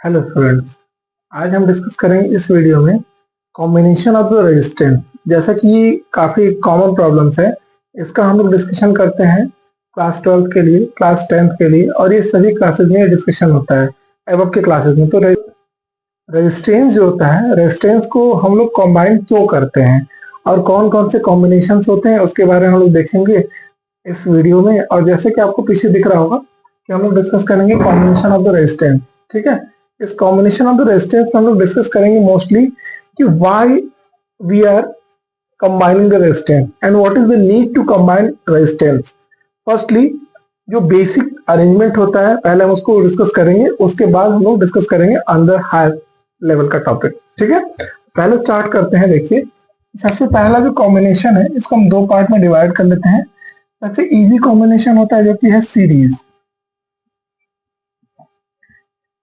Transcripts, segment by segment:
Hello students, आज हम discuss करेंगे इस वीडियो में कॉम्बिनेशन ऑफ द रेजिस्टेंस। जैसा कि ये काफ़ी कॉमन प्रॉब्लम्स है, इसका हम लोग डिस्कशन करते हैं क्लास 12 के लिए, क्लास 10th के लिए, और ये सभी क्लासेस में डिस्कशन होता है एबव के क्लासेस में। तो रेजिस्टेंस जो होता है, रेजिस्टेंस को हम लोग कॉम्बाइन क्यों करते हैं और कौन कौन से कॉम्बिनेशन होते हैं उसके बारे में हम लोग देखेंगे इस वीडियो में। और जैसे कि आपको पीछे दिख रहा होगा कि हम लोग डिस्कस करेंगे कॉम्बिनेशन ऑफ द रेजिस्टेंस। ठीक है, इस कॉम्बिनेशन ऑफ द रेजिस्टेंस हम लोग डिस्कस करेंगे मोस्टली कि why we are combining the resistance and what is the need to combine resistance. Firstly जो बेसिक अरेंजमेंट होता है पहले हम उसको डिस्कस करेंगे, उसके बाद हम लोग डिस्कस करेंगे अंदर हायर लेवल का टॉपिक। ठीक है, पहले स्टार्ट करते हैं। देखिए, सबसे पहला जो कॉम्बिनेशन है इसको हम दो पार्ट में डिवाइड कर लेते हैं। सबसे इजी कॉम्बिनेशन होता है जो कि है सीरीज।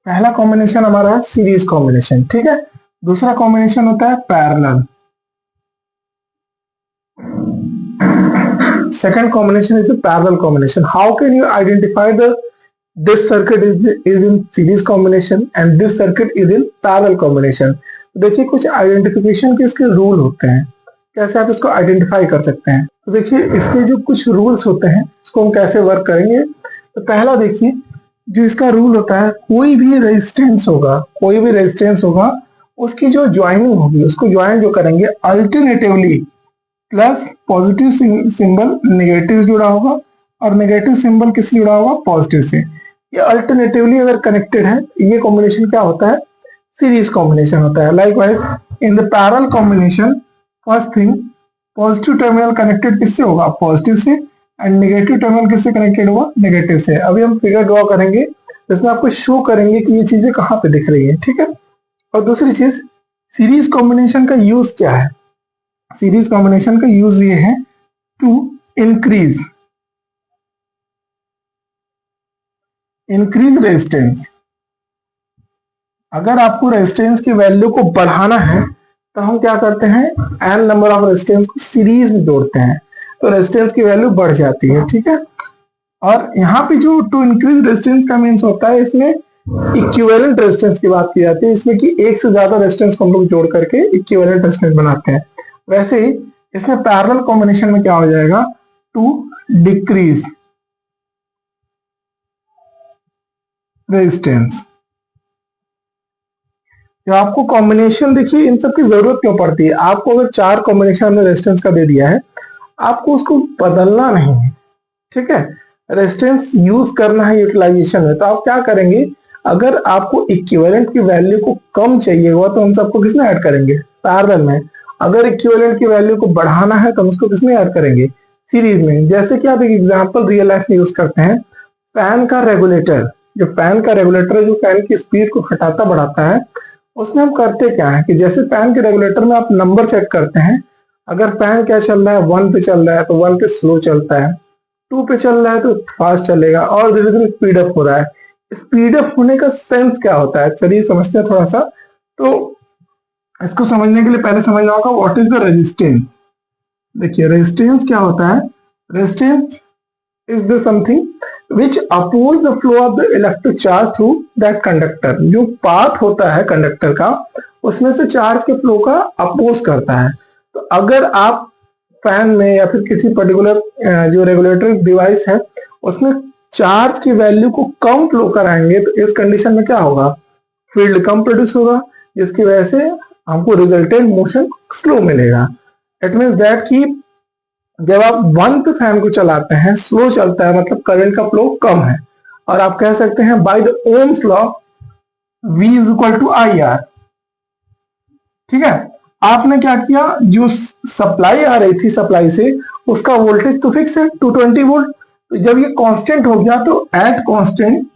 पहला कॉम्बिनेशन हमारा है सीरीज कॉम्बिनेशन। ठीक है, दूसरा कॉम्बिनेशन होता है parallel. Second combination is the parallel combination. How can you identify the this circuit is in series combination and this circuit is in parallel combination. देखिए, कुछ आइडेंटिफिकेशन के इसके रूल होते हैं, कैसे आप इसको आइडेंटिफाई कर सकते हैं। तो देखिए, इसके जो कुछ रूल्स होते हैं इसको हम कैसे वर्क करेंगे। तो पहला देखिए, जो इसका रूल होता है, कोई भी रेजिस्टेंस होगा उसकी जो ज्वाइनिंग होगी, उसको ज्वाइन जो करेंगे alternatively plus positive symbol negative जुड़ा होगा और नेगेटिव सिंबल किससे जुड़ा होगा, पॉजिटिव से। ये अल्टरनेटिवली अगर कनेक्टेड है, ये कॉम्बिनेशन क्या होता है, सीरीज कॉम्बिनेशन होता है। Likewise in the parallel combination, first thing, positive terminal connected किससे होगा, पॉजिटिव से, एंड नेगेटिव टर्मिनल किससे कनेक्टेड होगा, नेगेटिव से। अभी हम फिगर ड्रॉ करेंगे, इसमें आपको शो करेंगे कि ये चीजें कहाँ पे दिख रही है। ठीक है, और दूसरी चीज, सीरीज कॉम्बिनेशन का यूज क्या है। सीरीज कॉम्बिनेशन का यूज ये है टू इंक्रीज रेजिस्टेंस। अगर आपको रेजिस्टेंस की वैल्यू को बढ़ाना है तो हम क्या करते हैं, एन नंबर ऑफ रेजिस्टेंस को सीरीज में जोड़ते हैं, तो रेजिस्टेंस की वैल्यू बढ़ जाती है। ठीक है, और यहाँ पे जो टू इंक्रीज रेजिस्टेंस का मीन्स होता है, इसमें इक्विवेलेंट रेजिस्टेंस की बात की जाती है, इसमें कि एक से ज्यादा रेजिस्टेंस को हम लोग जोड़ करके इक्विवेलेंट रेजिस्टेंस बनाते हैं। वैसे ही इसमें पैरेलल कॉम्बिनेशन में क्या हो जाएगा, टू डिक्रीज रेजिस्टेंस। जो आपको कॉम्बिनेशन, देखिए इन सब की जरूरत क्यों पड़ती है, आपको अगर चार कॉम्बिनेशन में रेजिस्टेंस का दे दिया है, आपको उसको बदलना नहीं है। ठीक है, रेजिस्टेंस यूज करना है यूटिलाइजेशन में, तो आप क्या करेंगे, अगर आपको इक्विवेलेंट की वैल्यू को कम चाहिए हुआ तो हम सबको किसमें ऐड करेंगे, पैरेलल में। अगर इक्विवेलेंट की वैल्यू को बढ़ाना है तो हम उसको किसमें ऐड करेंगे, सीरीज में। जैसे कि आप एक एग्जांपल रियल लाइफ में यूज करते हैं, फैन का रेगुलेटर। जो फैन का रेगुलेटर है, जो फैन की स्पीड को घटाता बढ़ाता है, उसमें हम करते क्या है कि जैसे फैन के रेगुलेटर में आप नंबर सेट करते हैं, अगर फैन क्या चल रहा है, 1 पे चल रहा है तो 1 पे स्लो चलता है, 2 पे चल रहा है तो फास्ट चलेगा, और धीरे धीरे स्पीड अप हो रहा है। स्पीड अप होने का सेंस क्या होता है, चलिए समझते हैं थोड़ा सा। तो इसको समझने के लिए पहले समझना होगा व्हाट इज द रेजिस्टेंस। देखिए, रेजिस्टेंस क्या होता है, resistance is the something which oppose the flow of the electric charge through that conductor. जो पाथ होता है कंडक्टर का, उसमें से चार्ज के फ्लो का अपोज करता है। तो अगर आप फैन में या फिर किसी पर्टिकुलर जो रेगुलेटरी डिवाइस है उसमें चार्ज की वैल्यू को कम फ्लो कराएंगे, तो इस कंडीशन में क्या होगा, फील्ड कम प्रोड्यूस होगा, जिसकी वजह से हमको रिजल्टेंट मोशन स्लो मिलेगा। इट मीन दैट कि जब आप 1 पे फैन को चलाते हैं, स्लो चलता है, मतलब करंट का फ्लो कम है, और आप कह सकते हैं by the Ohm's law V is equal to I R. ठीक है, आपने क्या किया, जो सप्लाई आ रही थी सप्लाई से, उसका वोल्टेज तो फिक्स है 220 वोल्ट। तो जब ये कांस्टेंट हो गया तो एट कांस्टेंट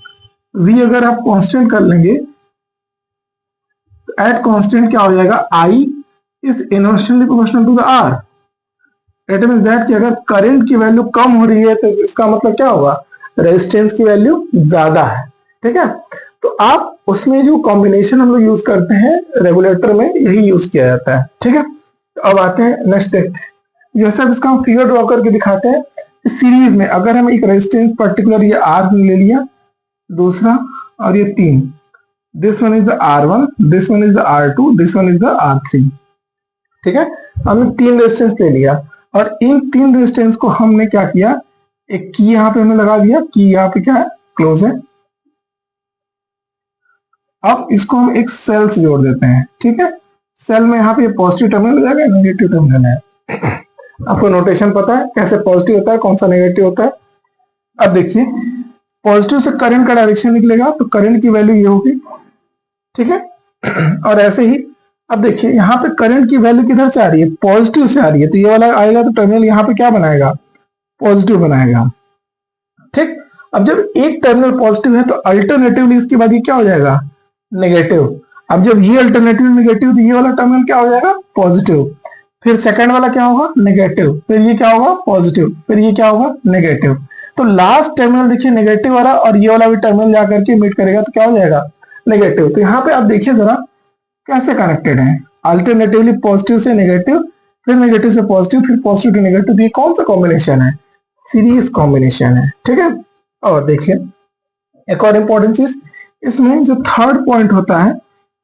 V अगर आप कांस्टेंट कर लेंगे, एट कांस्टेंट क्या हो जाएगा, I is inversely proportional to the R। It means that कि अगर करंट की वैल्यू कम हो रही है तो इसका मतलब क्या होगा, रेजिस्टेंस की वैल्यू ज्यादा है। ठीक है, तो आप उसमें जो कॉम्बिनेशन हम लोग यूज करते हैं रेगुलेटर में, यही यूज किया जाता है। ठीक है, तो अब आते हैं नेक्स्ट देखते हैं। जैसे अब इसका हम फिगर ड्रॉ करके दिखाते हैं। सीरीज में अगर हम एक रेजिस्टेंस पर्टिकुलर ये R ले लिया, दूसरा और ये 3, this one is the R1, this one is the R2, this one is the R3। ठीक है, हमने 3 रेजिस्टेंस ले लिया और इन 3 रेजिस्टेंस को हमने क्या किया, एक की यहाँ पे हमने लगा दिया, की यहाँ पे क्या है, क्लोज है। अब इसको हम एक सेल से जोड़ देते हैं। ठीक है, सेल में यहाँ पे पॉजिटिव टर्मिनल हो जाएगा, नेगेटिव टर्मिनल है। आपको नोटेशन पता है कैसे पॉजिटिव होता है, कौन सा नेगेटिव होता है। अब देखिए, पॉजिटिव से करंट का डायरेक्शन निकलेगा तो करंट की वैल्यू ये होगी। ठीक है, और ऐसे ही अब देखिए यहाँ पे करंट की वैल्यू किधर से आ रही है, पॉजिटिव से आ रही है, तो ये वाला आएगा तो टर्मिनल यहाँ पे क्या बनाएगा, पॉजिटिव बनाएगा। ठीक, अब जब एक टर्मिनल पॉजिटिव है तो अल्टरनेटिवली इसके बाद ये क्या हो जाएगा, नेगेटिव। अब जब ये अल्टरनेटिव नेगेटिव तो ये वाला टर्मिनल क्या हो जाएगा, पॉजिटिव। फिर सेकंड वाला क्या होगा, नेगेटिव। फिर ये क्या होगा, पॉजिटिव। फिर ये क्या होगा, नेगेटिव। तो लास्ट टर्मिनल देखिए नेगेटिव वाला और ये वाला भी टर्मिनल जाकर के मीट करेगा तो क्या हो जाएगा, नेगेटिव। तो यहाँ पे आप देखिए जरा कैसे कनेक्टेड है, अल्टरनेटिवली पॉजिटिव से नेगेटिव, फिर नेगेटिव से पॉजिटिव, फिर पॉजिटिव टू नेगेटिव। तो ये कौन सा कॉम्बिनेशन है, सीरीज कॉम्बिनेशन है। ठीक है, और देखिए एक और इंपॉर्टेंट चीज, इसमें जो थर्ड पॉइंट होता है,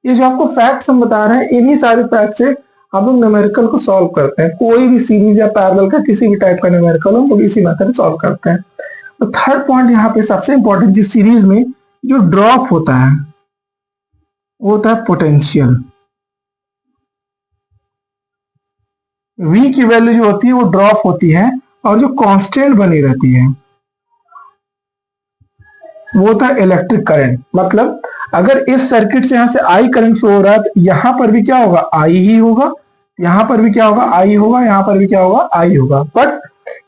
ये जो आपको फैक्ट्स हम बता रहे हैं, इन्हीं सारे फैक्ट से हम लोग न्यूमेरिकल को सॉल्व करते हैं। कोई भी सीरीज या पैरेलल का किसी भी टाइप का न्यूमेरिकल हम लोग इसी मेथड से सॉल्व करते हैं। तो थर्ड पॉइंट यहाँ पे सबसे इंपॉर्टेंट, जिस सीरीज में जो ड्रॉप होता है वो होता है पोटेंशियल। V की वैल्यू जो होती है वो ड्रॉप होती है और जो कांस्टेंट बनी रहती है वो होता है इलेक्ट्रिक करंट। मतलब अगर इस सर्किट से यहां से I करंट फ्लो हो रहा है तो यहां पर भी क्या होगा, I ही होगा, यहां पर भी क्या होगा, I होगा, यहां पर भी क्या होगा, I होगा। बट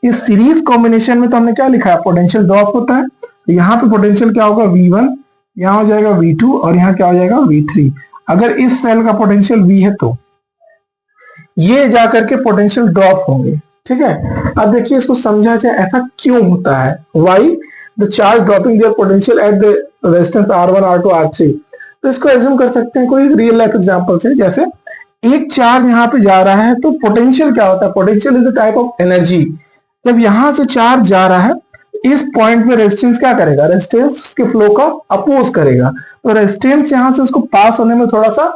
इस सीरीज कॉम्बिनेशन में तो हमने क्या लिखा है, पोटेंशियल ड्रॉप होता है। तो यहाँ पे पोटेंशियल क्या होगा, V1, यहाँ हो जाएगा V2 और यहाँ क्या हो जाएगा, V3। अगर इस सेल का पोटेंशियल V है तो ये जाकर के पोटेंशियल ड्रॉप होंगे। ठीक है, अब देखिए इसको समझा जाए ऐसा क्यों होता है, why the charge dropping their potential at the resistance R1, R2, R3। तो इसको एज्यूम कर सकते हैं कोई रियल लाइफ एग्जांपल से। जैसे एक चार्ज यहाँ पे जा रहा है तो पोटेंशियल क्या होता है, potential is the type of energy. जब यहां से चार्ज जा रहा है इस पॉइंट में रेजिस्टेंस क्या करेगा, रेजिस्टेंस उसके फ्लो का अपोज करेगा। तो रेजिस्टेंस यहां से उसको पास होने में थोड़ा सा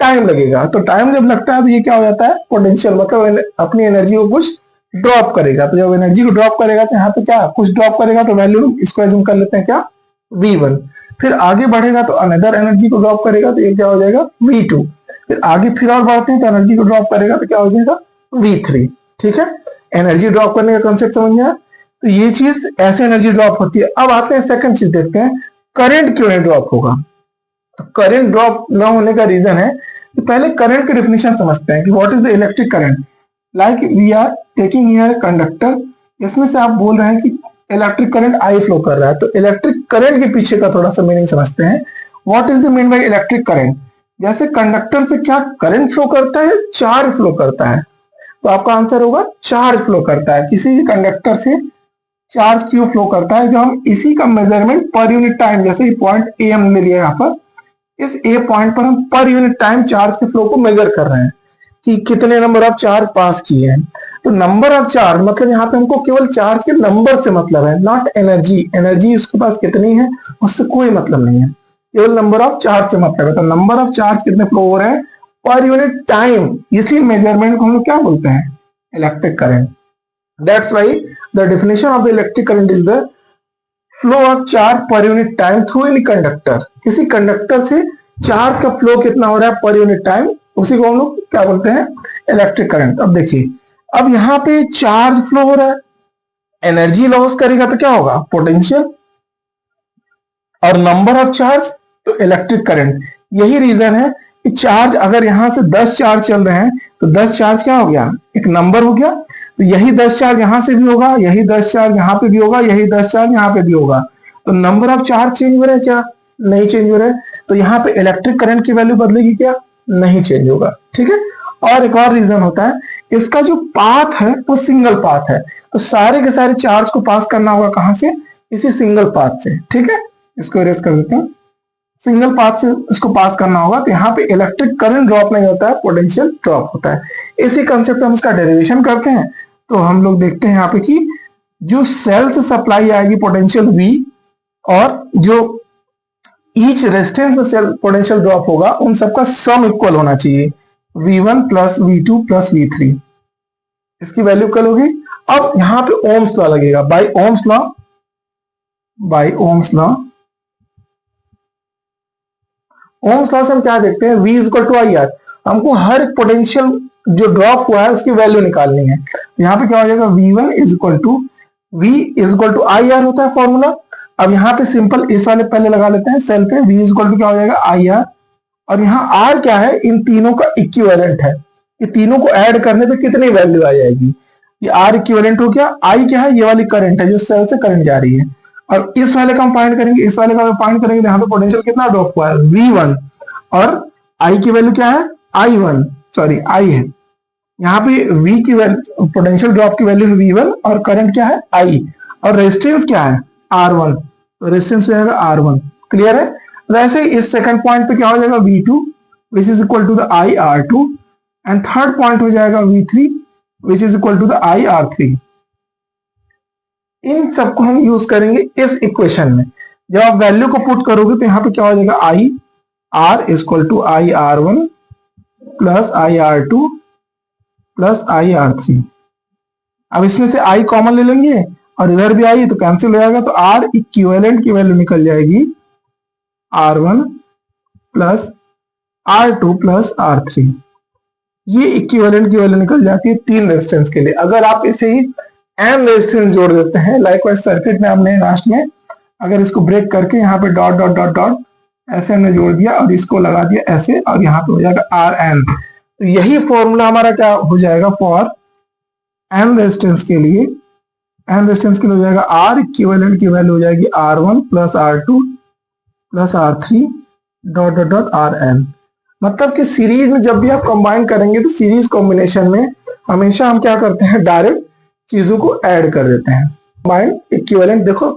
टाइम लगेगा। तो टाइम जब लगता है तो ये क्या हो जाता है, पोटेंशियल, मतलब अपनी एनर्जी को कुछ ड्रॉप करेगा। तो जब एनर्जी को ड्रॉप करेगा तो यहाँ पे क्या कुछ ड्रॉप करेगा, तो वैल्यू इसको एज्यूम कर लेते हैं क्या, V1। फिर आगे बढ़ेगा तो अनदर एनर्जी को ड्रॉप करेगा तो ये क्या हो जाएगा, V2। फिर आगे फिर और बढ़ते हैं तो एनर्जी को ड्रॉप करेगा तो क्या हो जाएगा, V3। ठीक है, एनर्जी ड्रॉप करने का कॉन्सेप्ट समझ में आया। तो ये चीज ऐसे एनर्जी ड्रॉप होती है। अब आते हैं सेकंड चीज देखते हैं, करंट क्यों नहीं ड्रॉप होगा। तो करंट ड्रॉप न होने का रीजन है, तो पहले करंट की डेफिनेशन समझते हैं कि what is the electric current. Like we are taking here conductor, इसमें से आप बोल रहे हैं कि इलेक्ट्रिक करंट I फ्लो कर रहा है। तो इलेक्ट्रिक करंट के पीछे का थोड़ा सा मीनिंग समझते हैं। What is the mean by electric current. जैसे कंडक्टर से क्या करंट फ्लो करता है, चार्ज फ्लो करता है। तो आपका आंसर होगा चार्ज फ्लो करता है। किसी भी कंडक्टर से चार्ज क्यों फ्लो करता है, जो हम इसी का मेजरमेंट पर यूनिट टाइम, जैसे पॉइंट ए हमने लिया यहाँ पर, इस ए पॉइंट पर हम पर यूनिट टाइम चार्ज के फ्लो को मेजर कर रहे हैं कि कितने नंबर ऑफ चार्ज पास किए हैं। तो नंबर ऑफ चार्ज मतलब यहाँ पे हमको केवल चार्ज के नंबर से मतलब है, नॉट एनर्जी। एनर्जी उसके पास कितनी है उससे कोई मतलब नहीं है, केवल नंबर ऑफ चार्ज से मतलब है। तो नंबर ऑफ चार्ज कितने फ्लो हो रहे हैं पर यूनिट टाइम, इसी मेजरमेंट को हम लोग क्या बोलते हैं, electric current. That's why the definition of the electric current is the flow of charge per unit time through any conductor. किसी कंडक्टर से चार्ज का फ्लो कितना हो रहा है पर यूनिट टाइम, उसी को हम लोग क्या बोलते हैं, इलेक्ट्रिक करंट। अब देखिए, अब यहाँ पे चार्ज फ्लो हो रहा है, एनर्जी लॉस करेगा तो क्या होगा, पोटेंशियल, और नंबर ऑफ चार्ज तो इलेक्ट्रिक करंट। यही रीजन है कि चार्ज अगर यहां से 10 चार्ज चल रहे हैं तो 10 चार्ज क्या हो गया, एक नंबर हो गया। तो यही 10 चार्ज यहां से भी होगा, यही 10 चार्ज यहां पे भी होगा, यही 10 चार्ज यहां पे भी होगा। तो नंबर ऑफ चार्ज चेंज हो रहा है क्या, नहीं चेंज हो रहा है। तो यहाँ पे इलेक्ट्रिक करंट की वैल्यू बदलेगी क्या, नहीं चेंज होगा। ठीक है, और एक और रीजन होता है, इसका जो पाथ है वो सिंगल पाथ है। तो सारे के सारे चार्ज को पास करना होगा कहां से, इसी सिंगल पाथ से। ठीक है, इसको इरेज कर देते हैं, सिंगल पाथ से इसको पास करना होगा। तो यहाँ पे इलेक्ट्रिक करंट ड्रॉप नहीं होता है, पोटेंशियल ड्रॉप होता है। इसी कंसेप्ट में हम इसका डेरिवेशन करते हैं। तो हम लोग देखते हैं यहाँ पे कि जो सेल से सप्लाई आएगी पोटेंशियल V, और जो ईच रेजिस्टेंस में सेल्फ पोटेंशियल ड्रॉप होगा उन सबका सम इक्वल होना चाहिए, V1 plus V2 plus V3, इसकी वैल्यू इक्वल होगी। अब यहां पे ओम्स लॉ लगेगा, by Ohm's law, by Ohm's law, Ohm's law से हम क्या देखते हैं, V equal to I R, हमको हर एक पोटेंशियल जो ड्रॉप हुआ है उसकी वैल्यू निकालनी है। यहाँ पे क्या हो जाएगा, V1 is equal to V is equal to I R होता है फॉर्मूला। अब यहाँ पे सिंपल इस वाले पहले लगा लेते हैं सेल पे, V इज इक्वल टू क्या हो जाएगा आई आर, और यहाँ R क्या है, इन तीनों का इक्विवेलेंट है, ये तीनों को ऐड करने पे कितनी वैल्यू आ जाएगी, ये R इक्विवेलेंट हो गया। I क्या है, ये वाली करंट है जो सेल से करंट जा रही है, और इस वाले का हम फाइंड करेंगे, इस वाले का फाइंड करेंगे तो यहाँ पे पोटेंशियल कितना ड्रॉप हुआ है, V1, और I की वैल्यू क्या है, I1, सॉरी I है, यहाँ पे V की वैल्यू, पोटेंशियल ड्रॉप की वैल्यू है V1 और करंट क्या है I, और रेजिस्टेंस क्या है R1, तो रेजिस्टेंस हो जाएगा R1। क्लियर है। वैसे इस सेकंड पॉइंट पे क्या हो जाएगा, V2 which is equal to the IR2, and third point हो जाएगा V3 which is equal to the IR3। इन सबको हम यूज करेंगे इस इक्वेशन में। जब आप वैल्यू को पुट करोगे तो यहाँ पे क्या हो जाएगा, I R is equal to IR1 plus IR2 plus IR3। अब इसमें से I कॉमन ले लेंगे और इधर भी आई तो कैंसिल हो जाएगा, तो R इक्विवेलेंट की वैल्यू निकल जाएगी R1 plus R2 plus R3। ये इक्विवेलेंट की वैल्यू निकल जाती है तीन रेजिस्टेंस के लिए। अगर आप इसे ही n रेजिस्टेंस जोड़ देते हैं, लाइकवाइज सर्किट में हमने लास्ट में अगर इसको ब्रेक करके यहाँ पे डॉट डॉट डॉट डॉट ऐसे हमने जोड़ दिया और इसको लगा दिया ऐसे, और यहाँ पे हो जाएगा Rn, तो यही फॉर्मूला हमारा क्या हो जाएगा फॉर n रेजिस्टेंस के लिए, n रेजिस्टेंस के लिए हो जाएगा R इक्विवेलेंट की वैल्यू हो जाएगी R1 plus R2 plus R3 dot dot dot Rn। मतलब कि सीरीज में जब भी आप कंबाइन करेंगे तो सीरीज कॉम्बिनेशन में हमेशा हम क्या करते हैं, डायरेक्ट चीजों को ऐड कर देते हैं। कंबाइन इक्विवेलेंट देखो,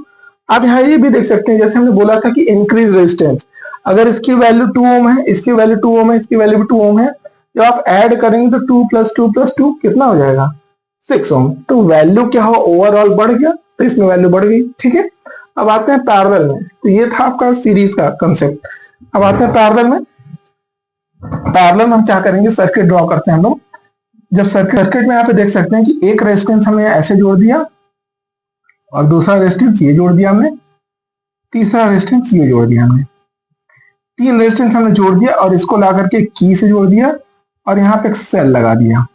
आप यहाँ ये भी देख सकते हैं, जैसे हमने बोला था कि इंक्रीज रेजिस्टेंस, अगर इसकी वैल्यू 2 ओम है, इसकी वैल्यू 2 ओम है, इसकी वैल्यू भी 2 ओम है, जब आप ऐड करेंगे तो 2 प्लस 2 प्लस 2 कितना हो जाएगा, 6 ओम। तो वैल्यू क्या हो, ओवरऑल बढ़ गया, तो इसमें वैल्यू बढ़ गई। ठीक है। अब आते हैं पैरेलल में, तो ये था आपका सीरीज का कंसेप्ट। अब आते हैं पैरेलल में। पैरेलल में हम क्या करेंगे, सर्किट ड्रॉ करते हैं हम लोग। जब सर्किट में यहाँ पे देख सकते हैं कि एक रेजिस्टेंस हमने ऐसे जोड़ दिया और दूसरा रेजिस्टेंस ये जोड़ दिया हमने, तीसरा रेजिस्टेंस ये जोड़ दिया हमने, तीन रेजिस्टेंस हमने जोड़ दिया और इसको ला करके की से जोड़ दिया और यहाँ पे एक सेल लगा दिया,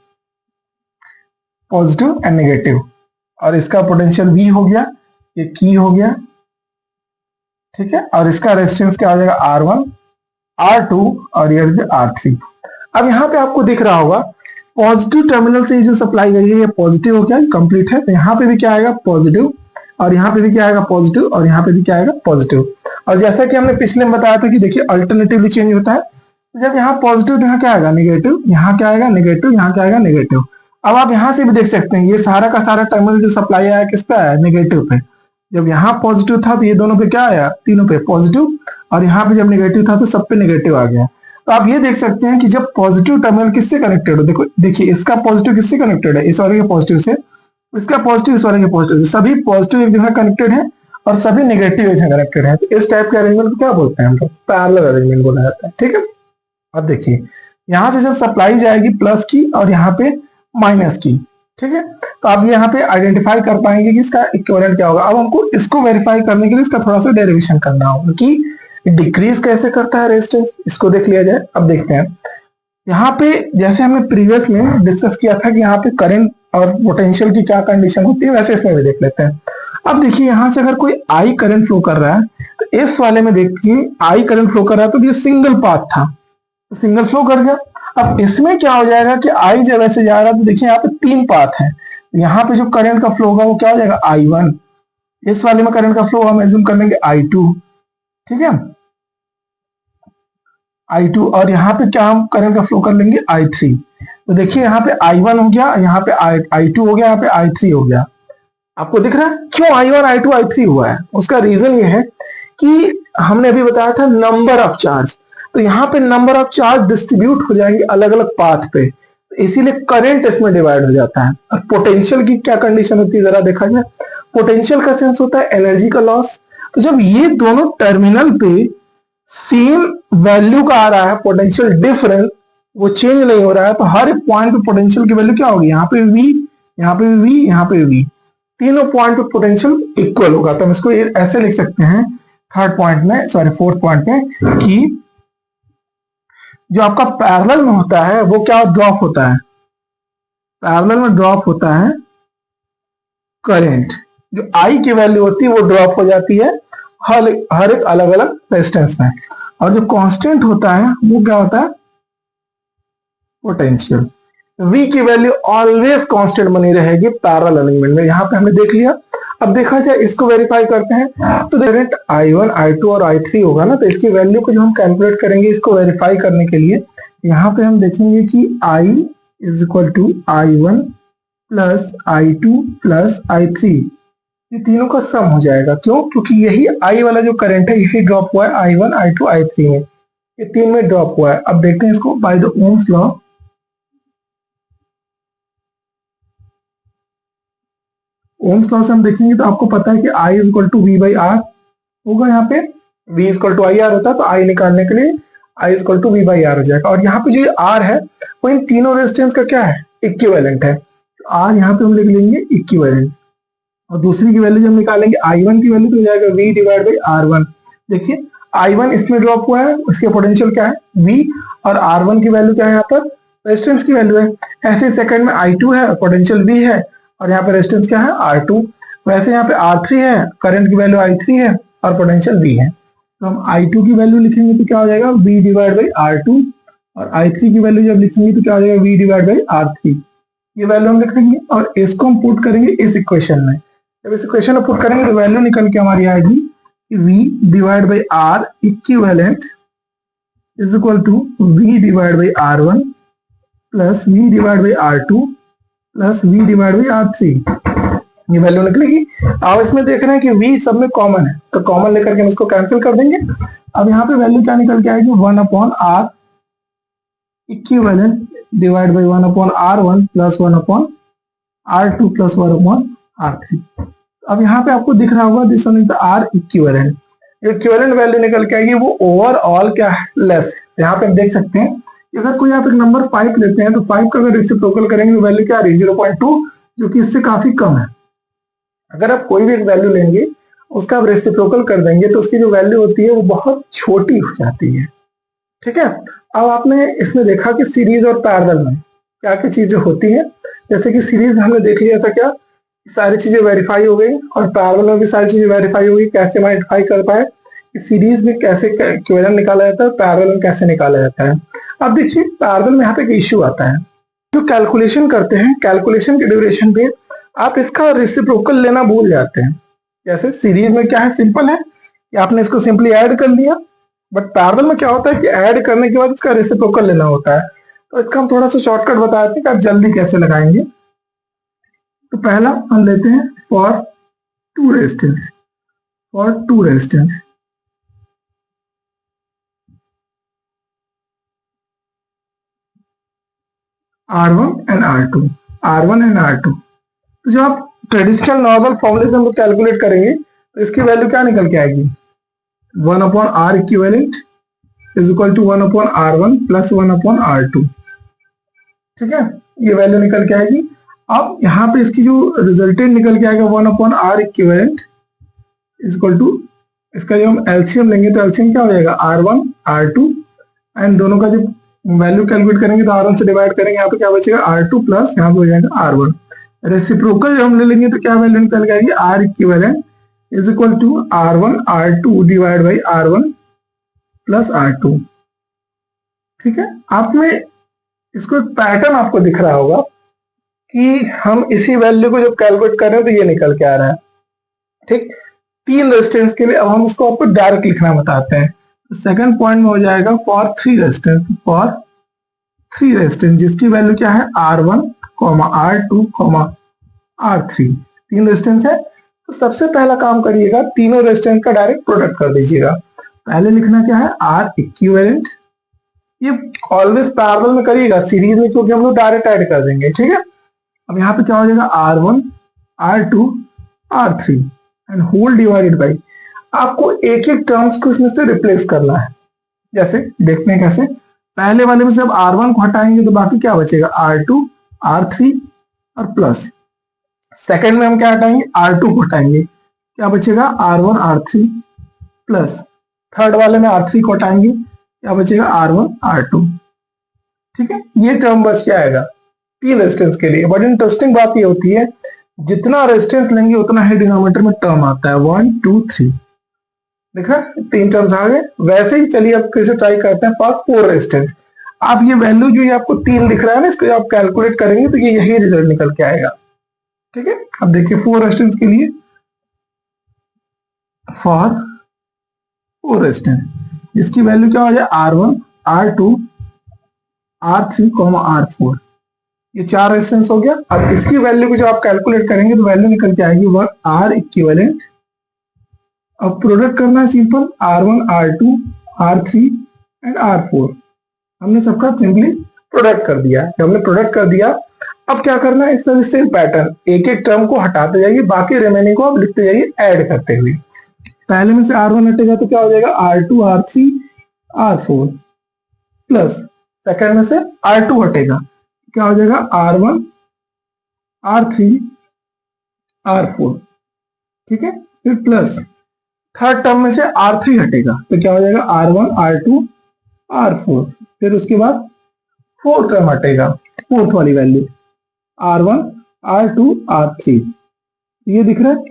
पॉजिटिव एंड नेगेटिव, और इसका पोटेंशियल V हो गया, ये की हो गया। ठीक है। और इसका रेजिस्टेंस क्या हो जाएगा, R1 R2 और ये R3। अब यहाँ पे आपको दिख रहा होगा पॉजिटिव टर्मिनल से जो सप्लाई गई है ये पॉजिटिव हो गया, कंप्लीट है। तो यहाँ पे भी क्या आएगा, पॉजिटिव, और यहाँ पे भी क्या आएगा, पॉजिटिव, और यहाँ पे भी क्या आएगा, पॉजिटिव। और जैसा कि हमने पिछले में बताया था कि देखिए अल्टरनेटिवली चेंज होता है, जब यहाँ पॉजिटिव तो यहाँ क्या आएगा, नेगेटिव, यहाँ क्या आएगा, नेगेटिव, यहाँ क्या आएगा, नेगेटिव। अब आप यहाँ से भी देख सकते हैं ये सारा का सारा टर्मिनल जो सप्लाई आया किस पे आया, नेगेटिव पे। जब यहाँ पॉजिटिव था तो ये दोनों पे क्या आया, तीनों पे पॉजिटिव, और यहाँ पे जब नेगेटिव था तो सब पे नेगेटिव आ गया। तो आप ये देख सकते हैं कि जब पॉजिटिव टर्मिनल किससे कनेक्टेड हो, देखो देखिए इसका पॉजिटिव किससे कनेक्टेड है, इस वाले के पॉजिटिव से, इसका पॉजिटिव इस वाले के पॉजिटिव से, सभी पॉजिटिव एक जगह कनेक्टेड है और सभी नेगेटिव एक जगह कनेक्टेड है। तो इस टाइप के अरेंजमेंट को क्या बोलते हैं हम लोग, पैरेलल अरेंजमेंट बोला जाता है। ठीक है। अब देखिए यहाँ से जब सप्लाई जाएगी प्लस की और यहाँ पे माइनस की, ठीक है, तो आप यहाँ पे आइडेंटिफाई कर पाएंगे कि इसका इक्विवेलेंट क्या होगा। अब हमको इसको वेरीफाई करने के लिए इसका थोड़ा सा डेरिवेशन करना होगा कि डिक्रीज कैसे करता है रेजिस्टेंस, इसको देख लिया जाए। अब देखते हैं यहाँ पे, जैसे हमने प्रीवियस में डिस्कस किया था कि यहाँ पे करंट और पोटेंशियल की क्या कंडीशन होती है, वैसे इसमें भी देख लेते हैं। अब देखिए यहाँ से अगर कोई आई करंट फ्लो कर रहा है तो इस वाले में देखिए आई करंट फ्लो कर रहा है, तो ये सिंगल पाथ था, तो सिंगल फ्लो कर गया। अब इसमें क्या हो जाएगा कि आई जब ऐसे जा रहा है तो देखिए यहाँ पे 3 पाथ है, यहाँ पे जो करंट का फ्लो होगा वो क्या हो जाएगा, I1, इस वाले में करंट का फ्लो हम एज्यूम कर लेंगे I2, ठीक है, I2, और यहाँ पे क्या हम करंट का फ्लो कर लेंगे I3। तो देखिए यहाँ पे I1 हो गया, यहाँ पे I2 हो गया, यहाँ पे I3 हो गया। आपको दिख रहा है क्यों I1 I2 I3 हुआ है? उसका रीजन ये है कि हमने अभी बताया था नंबर ऑफ चार्ज, तो यहाँ पे नंबर ऑफ चार्ज डिस्ट्रीब्यूट हो जाएंगे अलग अलग पाथ पे, तो इसीलिए करंट इसमें डिवाइड हो जाता है। और पोटेंशियल की क्या कंडीशन होती है जरा देखा जाए, पोटेंशियल का सेंस होता है एनर्जी का लॉस। तो जब ये दोनों टर्मिनल पे सेम वैल्यू का आ रहा है, पोटेंशियल डिफरेंस वो चेंज नहीं हो रहा है, तो हर एक पॉइंट पे पोटेंशियल की वैल्यू क्या होगी, यहाँ पे v, यहाँ पे v, यहाँ पे v, तीनों पॉइंट पे पोटेंशियल इक्वल होगा। तो हम इसको ऐसे लिख सकते हैं थर्ड पॉइंट में, सॉरी फोर्थ पॉइंट में, कि जो आपका पैरेलल में होता है वो क्या ड्रॉप होता है, पैरेलल में ड्रॉप होता है करंट, जो आई की वैल्यू होती है वो ड्रॉप हो जाती है हर एक अलग अलग रेजिस्टेंस में, और जो कांस्टेंट होता है वो क्या होता है, पोटेंशियल। V की वैल्यू ऑलवेज कांस्टेंट बनी रहेगी पैरेलल एलिमेंट में, यहाँ पे हमने देख लिया। अब देखा जाए इसको वेरीफाई करते हैं, तो करंट I1, I2 और I3 होगा ना, तो इसकी वैल्यू को जो हम कैलकुलेट करेंगे इसको वेरीफाई करने के लिए, यहाँ पे हम देखेंगे कि I is equal to I1 plus I2 plus I3, ये तीनों का सम हो जाएगा। क्यों? क्योंकि यही I वाला जो करंट है यही ड्रॉप हुआ है I1, I2, I3 में, ये तीन में ड्रॉप हुआ है। अब देखते हैं इसको by the Ohm's law. Ohm's law से हम देखेंगे तो आपको पता है कि I is equal to V by R होगा, यहाँ पे V is equal to I R होता है, तो I निकालने के लिए I is equal to V by R हो जाएगा। और यहाँ पे जो ये R है वो इन तीनों रेजिस्टेंस का क्या है, इक्विवेलेंट है, तो R यहाँ पे हम लिख लेंगे इक्विवेलेंट, और दूसरी की वैल्यू जब हम निकालेंगे I1 की वैल्यू तो हो जाएगा V डिवाइड बाई R1। देखिए I1 इसमें ड्रॉप हुआ है, उसके पोटेंशियल क्या है V, और R1 की वैल्यू क्या है, यहाँ पर रेजिस्टेंस की वैल्यू है। ऐसे सेकंड में I2 है, पोटेंशियल V है, और यहाँ पे रेजिस्टेंस क्या है R2। वैसे यहाँ पे R3 है, करंट की वैल्यू I3 है और पोटेंशियल V है, तो हम I2 की वैल्यू लिखेंगे तो क्या हो जाएगा V डिवाइड बाई R2, और I3 की वैल्यू जब लिखेंगे तो क्या हो जाएगा V डिवाइड बाई R3। ये वैल्यू हम लिख लेंगे और इसको हम पुट करेंगे इस इक्वेशन में। जब इस इक्वेशन में पुट करेंगे तो वैल्यू निकल के हमारी आएगी कि V divide by R equivalent is equal to V divide by R1 plus V divide by R2 plus V divide by R3, ये वैल्यू निकलेगी। अब इसमें देख रहे हैं कि V सब में कॉमन है, तो कॉमन लेकर के हम इसको कैंसिल कर देंगे। अब यहाँ पे वैल्यू क्या निकल के आएगी, 1/R equivalent divide by 1/R1 plus 1/R2 plus 1/R3। अब यहाँ पे आपको दिख रहा होगा this one is the R equivalent, equivalent value निकल के आएगी वो ओवरऑल क्या है, लेस। यहाँ पे हम देख सकते हैं अगर कोई आप एक नंबर 5 लेते हैं तो 5 का अगर रेसिप्रोकल करेंगे तो वैल्यू क्या आ रही है 0.2, जो कि इससे काफी कम है। अगर आप कोई भी एक वैल्यू लेंगे उसका आप रेसिप्रोकल कर देंगे तो उसकी जो वैल्यू होती है वो बहुत छोटी हो जाती है, ठीक है। अब आपने इसमें देखा कि सीरीज और पैरेलल में क्या क्या चीजें होती है, जैसे कि सीरीज हमने देख लिया था, क्या सारी चीजें वेरीफाई हो गई, और पैरेलल में भी सारी चीजें वेरीफाई हो गई। कैसे वेरीफाई कर पाए कि सीरीज में कैसे इक्विवेलेंट निकाला जाता है, पैरेलल में कैसे निकाला जाता है। अब देखिए पैरेलल में यहाँ पे एक इश्यू आता है, जो कैलकुलेशन करते हैं, कैलकुलेशन के ड्यूरेशन पे आप इसका रेसिप्रोकल लेना भूल जाते हैं। जैसे सीरीज में क्या है, सिंपल है कि आपने इसको सिंपली ऐड कर लिया, बट पैरेलल में क्या होता है कि ऐड करने के बाद इसका रेसिप्रोकल लेना होता है। तो इसका हम थोड़ा सा शॉर्टकट बताते हैं कि आप जल्दी कैसे लगाएंगे। तो पहला हम लेते हैं for two resistance, for two resistance R1 and R2, R1 and R2। तो जब आप ट्रेडिशनल नॉर्मल फॉर्मूले से हम लोग कैलकुलेट करेंगे तो इसकी वैल्यू क्या निकल के आएगी, 1/R equivalent is equal to 1/R1 plus 1/R2, ठीक है, ये वैल्यू निकल के आएगी। अब यहाँ पे इसकी जो रिजल्टेंट निकल के आएगा 1/R equivalent is equal to, इसका जो हम एलसीएम लेंगे तो एलसीएम क्या हो जाएगा R1 R2, एंड दोनों का जो वैल्यू कैलकुलेट करेंगे तो R1 से डिवाइड करेंगे, यहाँ पे क्या बचेगा R2 प्लस यहाँ पे हो जाएगा R1। रेसिप्रोकल जब हम ले लेंगे तो क्या वैल्यू निकल के आएगी, R equivalent is equal to R1 R2 divide by R1 plus R2, ठीक है। आपने इसको एक पैटर्न आपको दिख रहा होगा कि हम इसी वैल्यू को जब कैलकुलेट कर रहे हैं तो ये निकल के आ रहा है, ठीक। तीन रेजिस्टेंस के लिए अब हम उसको आपको डायरेक्ट लिखना बताते हैं। सेकंड पॉइंट में हो जाएगा for three resistance, for three resistance जिसकी वैल्यू क्या है R1, R2, R3, तीन रेजिस्टेंस है। तो सबसे पहला काम करिएगा, तीनों रेजिस्टेंस का डायरेक्ट प्रोडक्ट कर दीजिएगा। पहले लिखना क्या है, R इक्विवेलेंट, ये ऑलवेज पैरेलल में करिएगा, सीरीज में क्योंकि हम लोग डायरेक्ट ऐड कर देंगे, ठीक है। अब यहाँ पे क्या हो जाएगा R1 R2 R3 and whole divided by, आपको एक एक टर्म्स को इसमें से रिप्लेस करना है, जैसे देखते हैं कैसे। पहले वाले में से अब R1 को हटाएंगे तो बाकी क्या बचेगा, R2, R3 और प्लस। सेकंड में हम क्या हटाएंगे, R2 को हटाएंगे, क्या बचेगा, R1, R3 प्लस। थर्ड वाले में R3 को हटाएंगे, क्या बचेगा, R1, R2। ठीक है, ये टर्म बच के आएगा 3 रेजिस्टेंस के लिए। बट इंटरेस्टिंग बात ये होती है, जितना रेजिस्टेंस लेंगे उतना ही डिनोमिनेटर में टर्म आता है, 1 2 3। देख रहा है, 3 टर्म्स आ गए। वैसे ही चलिए अब फिर से ट्राई करते हैं फॉर 4 रेजिस्टेंस। आप ये वैल्यू जो ये आपको 3 दिख रहा है ना, इसको आप कैलकुलेट करेंगे तो ये यही रिजल्ट निकल के आएगा। ठीक है, अब देखिए 4 रेजिस्टेंस के लिए, फॉर 4 रेजिस्टेंस इसकी वैल्यू क्या हो जाए, R1, R2, R3, R4। ये 4 रेजिस्टेंस हो गया। अब इसकी वैल्यू को जब आप कैलकुलेट करेंगे तो वैल्यू निकल के आएगी 1 R इक्विवेलेंट। अब प्रोडक्ट करना है simple, R1, R2, R3 and R4। हमने सबका सिंपली प्रोडक्ट कर दिया। जब हमने प्रोडक्ट कर दिया, अब क्या करना है, इस तरह से पैटर्न एक एक टर्म को हटाते जाइए, बाकी रिमेनिंग को आप लिखते जाइए ऐड करते हुए। पहले में से R1 हटेगा तो क्या हो जाएगा, R2, R3, R4 plus. Second में से R2 हटेगा, क्या हो जाएगा, R1, R3, R4। ठीक है, फिर प्लस। थर्ड टर्म में से R3 हटेगा तो क्या हो जाएगा, R1, R2, R4। फिर उसके बाद फोर्थ टर्म हटेगा, फोर्थ वाली वैल्यू R1, R2, R3। ये दिख रहा है,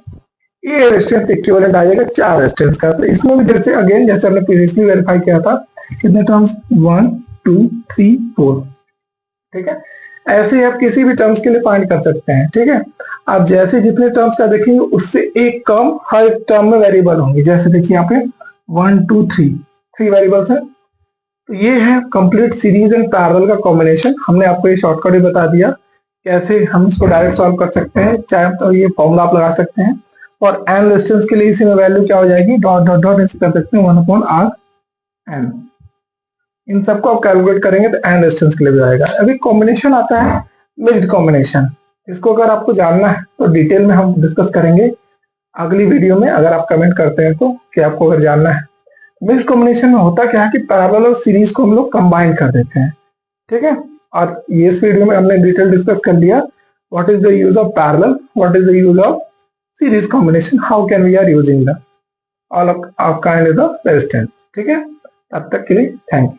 ये रेजिस्टेंस इक्विवेलेंट आ जाएगा 4 रेजिस्टेंस का। तो इसमें भी जैसे अगेन जैसे हमने प्रीवियसली वेरीफाई किया था, कितने टर्म्स, 1 2 3 4। ठीक है, ऐसे ही आप किसी भी टर्म्स के लिए फाइंड कर सकते हैं। ठीक है, आप जैसे जितने टर्म्स का देखेंगे उससे एक कम हर एक टर्म में वेरिएबल होंगे। जैसे देखिए यहाँ पे 1 2 3 वेरिएबल्स है। तो ये है कंप्लीट सीरीज एंड पैरेलल का कॉम्बिनेशन। हमने आपको ये शॉर्टकट भी बता दिया कैसे हम इसको डायरेक्ट सॉल्व कर सकते हैं, चाहे तो ये फॉर्मूला आप लगा सकते हैं। और एन रेजिस्टेंस के लिए इसी में वैल्यू क्या हो जाएगी, डॉट डॉट डॉट ऐसे कर सकते हैं 1/r(n). इन सबको आप कैलकुलेट करेंगे तो एन रेजिस्टेंस के लिए भी आएगा। अभी कॉम्बिनेशन आता है मिक्स्ड कॉम्बिनेशन। इसको अगर आपको जानना है तो डिटेल में हम डिस्कस करेंगे अगली वीडियो में, अगर आप कमेंट करते हैं तो, कि आपको अगर जानना है। मिक्स्ड कॉम्बिनेशन में होता क्या है कि पैरेलल और सीरीज को हम लोग कंबाइन कर देते हैं। ठीक है, और ये इस वीडियो में हमने डिटेल डिस्कस कर लिया, what is the use of parallel, what is the use of series combination, how can we are using the all of kind of resistance. ठीक है, तब तक के लिए थैंक यू।